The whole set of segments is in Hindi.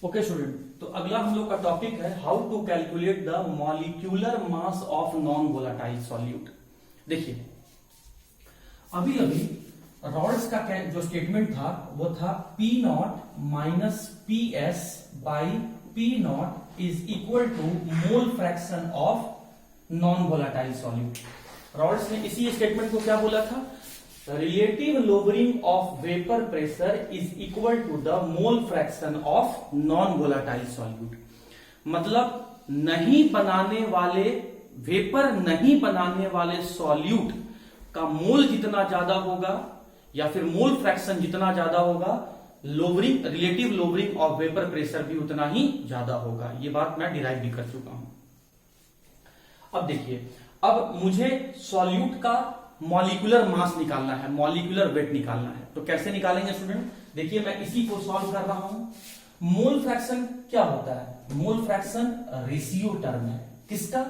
ओके स्टूडेंट, तो अगला हम लोग का टॉपिक है how to calculate the molecular mass of non volatile solute. देखिए अभी अभी रॉड्स का जो स्टेटमेंट था वो था P not minus P S by P not is equal to mole fraction of non volatile solute. Raoult's ने इसी स्टेटमेंट को क्या बोला था? Relative lowering of vapour pressure is equal to the mole fraction of non volatile solute. मतलब नहीं बनाने वाले वेपर नहीं बनाने वाले सॉल्यूट का मोल जितना ज्यादा होगा या फिर मोल फ्रैक्शन जितना ज्यादा होगा, lowering relative lowering of vapour pressure भी उतना ही ज्यादा होगा। ये बात मैं डिराइव भी कर चुका हूं। अब देखिए, अब मुझे सॉल्यूट का मॉलिक्यूलर मास निकालना है, मॉलिक्यूलर वेट निकालना है। तो कैसे निकालेंगे स्टूडेंट? देखिए मैं इसी को सॉल्व कर रहा हूं। मोल फ्रैक्शन क्या होता है? मोल फ्रैक्शन रेशियो टर्म है। किसका?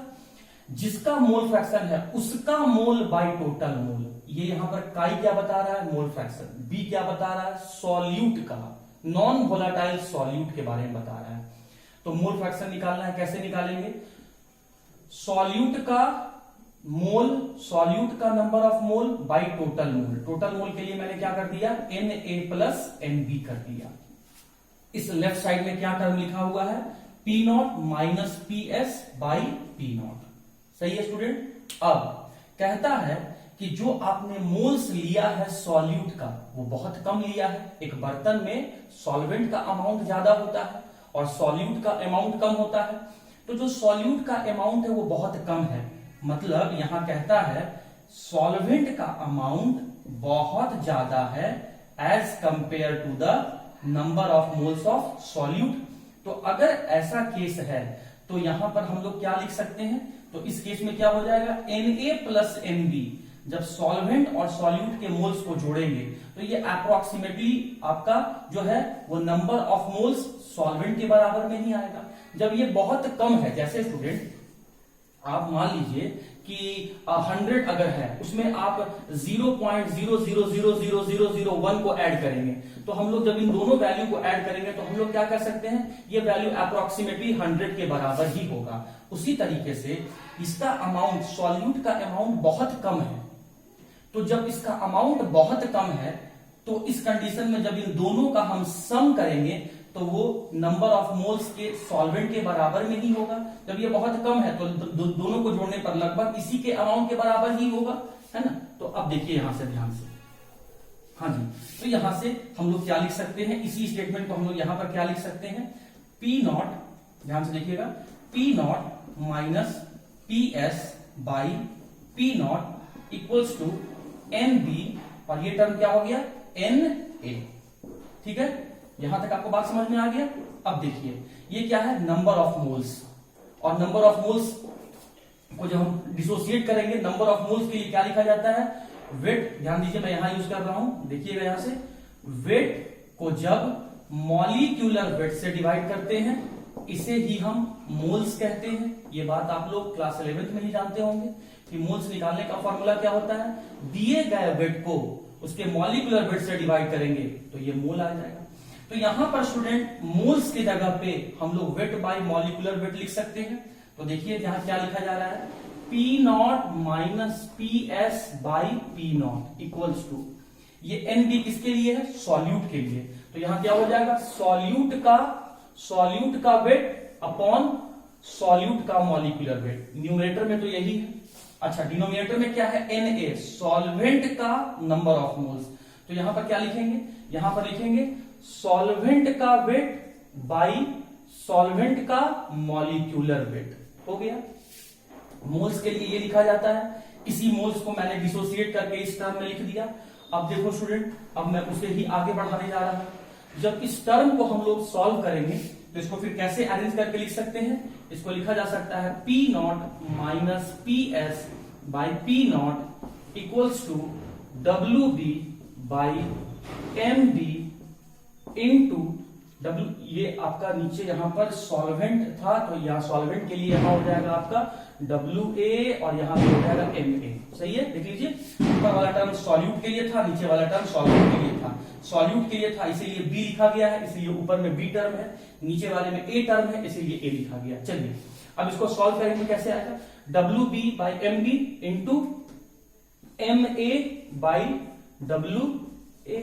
जिसका मोल फ्रैक्शन है उसका मोल बाय टोटल मोल। ये यहां पर काई क्या बता रहा है? Mole fraction. बी क्या बता रहा है? सॉल्यूट का, नॉन वोलेटाइल सॉल्यूट के बारे में बता रहा है। तो मोल फ्रैक्शन निकालना है। कैसे निकालेंगे? सॉल्यूट का मोल, सॉल्यूट का number of mole by total mole. Total mole के लिए मैंने क्या कर दिया? Na प्लस NB कर दिया। इस लेफ्ट साइड में क्या टर्म लिखा हुआ है? P not minus P S by P not. सही है स्टूडेंट? अब कहता है कि जो आपने मोल्स लिया है सॉल्यूट का वो बहुत कम लिया है। एक बर्तन में सॉल्वेंट का अमाउंट ज्यादा होता है और सॉल्यूट का अमाउंट कम होता है। तो जो सॉल्यूट का अमाउंट है वो बहुत कम है। मतलब यहां कहता है सॉल्वेंट का अमाउंट बहुत ज्यादा है as compare to the number of moles of solute. तो अगर ऐसा केस है तो यहां पर हम लोग क्या लिख सकते हैं? तो इस केस में क्या हो जाएगा? Na plus NB। जब सॉल्वेंट और सॉल्यूट के मोल्स को जोड़ेंगे तो ये अप्रोक्सीमेटली आपका जो है वो नंबर ऑफ मोल्स सॉल्वेंट के बराबर में ही आएगा। जब ये बहुत कम है, जैसे स्टूडेंट आप मान लीजिए कि 100 अगर है उसमें आप 0.000001 को ऐड करेंगे, तो हम लोग जब इन दोनों वैल्यू को ऐड करेंगे तो हम लोग क्या कर सकते हैं? ये वैल्यू अप्रोक्सीमेटली 100 के बराबर ही होगा। उसी तरीके से इसका अमाउंट, सॉल्यूट का अमाउंट बहुत कम है। तो जब इसका अमाउंट बहुत कम है तो इस कंडीशन में जब इन दोनों का हम सम करेंगे तो वो नंबर ऑफ मोल्स के सॉल्वेंट के बराबर में ही होगा। जब ये बहुत कम है तो दोनों को जोड़ने पर लगभग इसी के अमाउंट के बराबर ही होगा, है ना? तो अब देखिए यहां से ध्यान से, हाँ जी, तो यहां से हम लोग क्या लिख सकते हैं? इसी स्टेटमेंट को हम लोग यहां पर क्या लिख सकते हैं? P नॉट, ध्यान से देखिएगा, P not minus P S by P not equals to NB, और ये टर्म क्या हो गया? Na। ठीक है, यहां तक आपको बात समझ में आ गया? अब देखिए ये क्या है? Number of moles. और नंबर ऑफ मोल्स को जब हम डिसोसिएट करेंगे, नंबर ऑफ मोल्स के लिए क्या लिखा जाता है? वेट। ध्यान दीजिए मैं यहां यूज कर रहा हूं, देखिएगा यहां से, वेट को जब मॉलिक्यूलर वेट से डिवाइड करते हैं इसे ही हम मोल्स कहते हैं। ये बात आप लोग क्लास 11th में ही जानते होंगे कि मोल्स निकालने का फॉर्मूला क्या होता है? दिए गए वेट को उसके मॉलिक्यूलर वेट से डिवाइड करेंगे तो ये मोल आ जाएगा। तो यहां पर स्टूडेंट मोल्स की जगह पे हम लोग वेट बाय मॉलिक्यूलर वेट लिख सकते हैं। तो देखिए यहां क्या लिखा जा रहा है? P not minus P S by P not equals to, ये NB किसके लिए है? सॉल्यूट के लिए। तो यहां क्या हो जाएगा? सॉल्यूट का वेट अपॉन सॉल्यूट का मॉलिक्यूलर वेट। न्यूमरेटर में तो यही है। अच्छा, डिनोमिनेटर में क्या है? Na, सॉल्वेंट का नंबर ऑफ मोल्स। तो यहां पर क्या लिखेंगे? यहां पर लिखेंगे सॉल्वेंट का वेट बाई सॉल्वेंट का मॉलिक्यूलर वेट। हो गया। मोल्स के लिए ये लिखा जाता है। इसी मोल्स को मैंने डिसोसिएट करके इस टर्म में लिख दिया। अब देखो स्टूडेंट, अब मैं उसे ही आगे बढ़ाने जा रहा हूं। जब इस टर्म को हम लोग सॉल्व करेंगे तो इसको फिर कैसे अरेंज करके लिख सकते हैं? इसको लिखा जा सकता है P not minus P S by P not equals to WB by MB into W। ये आपका नीचे यहां पर सॉल्वेंट था तो यहां सॉल्वेंट के लिए यहां हो जाएगा आपका WA और यहां पे हो जाएगा MA। सही है, देख लीजिए, ऊपर वाला टर्म सॉल्यूट के लिए था, नीचे वाला टर्म सॉल्वेंट के लिए था। सॉल्यूट के लिए था इसीलिए बी लिखा गया है, इसलिए ऊपर में बी टर्म है, नीचे वाले में ए टर्म है, इसीलिए ए लिखा गया। चलिए अब इसको सॉल्व करेंगे, कैसे आएगा, W B by M B into M A by W A.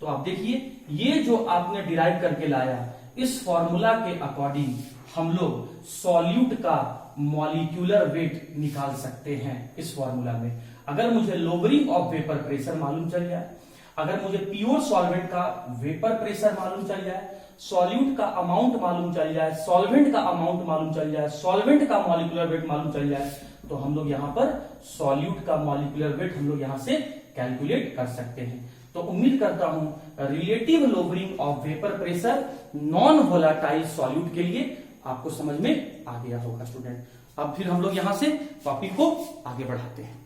तो आप देखिए ये जो आपने डिराइव करके लाया, इस फॉर्मूला के अकॉर्डिंग हम लोग सॉल्यूट का मॉलिक्यूलर वेट निकाल सकते हैं। इस फॉर्मूला में अगर मुझे लोअरिंग ऑफ वेपर प्रेशर मालूम चल जाए, अगर मुझे प्योर सॉल्वेंट का वेपर प्रेशर मालूम चल जाए, सॉल्यूट का अमाउंट मालूम चल जाए, सॉल्वेंट का अमाउंट मालूम चल जाए, सॉल्वेंट का मॉलिक्यूलर वेट मालूम चल जाए, तो हम लोग यहां पर सॉल्यूट का मॉलिक्यूलर वेट हम लोग यहां से कैलकुलेट कर सकते हैं। तो उम्मीद करता हूं relative lowering of vapour pressure non volatile solute के लिए आपको समझ में आ गया होगा स्टूडेंट। अब फिर हम लोग यहां से टॉपिक को आगे बढ़ाते हैं।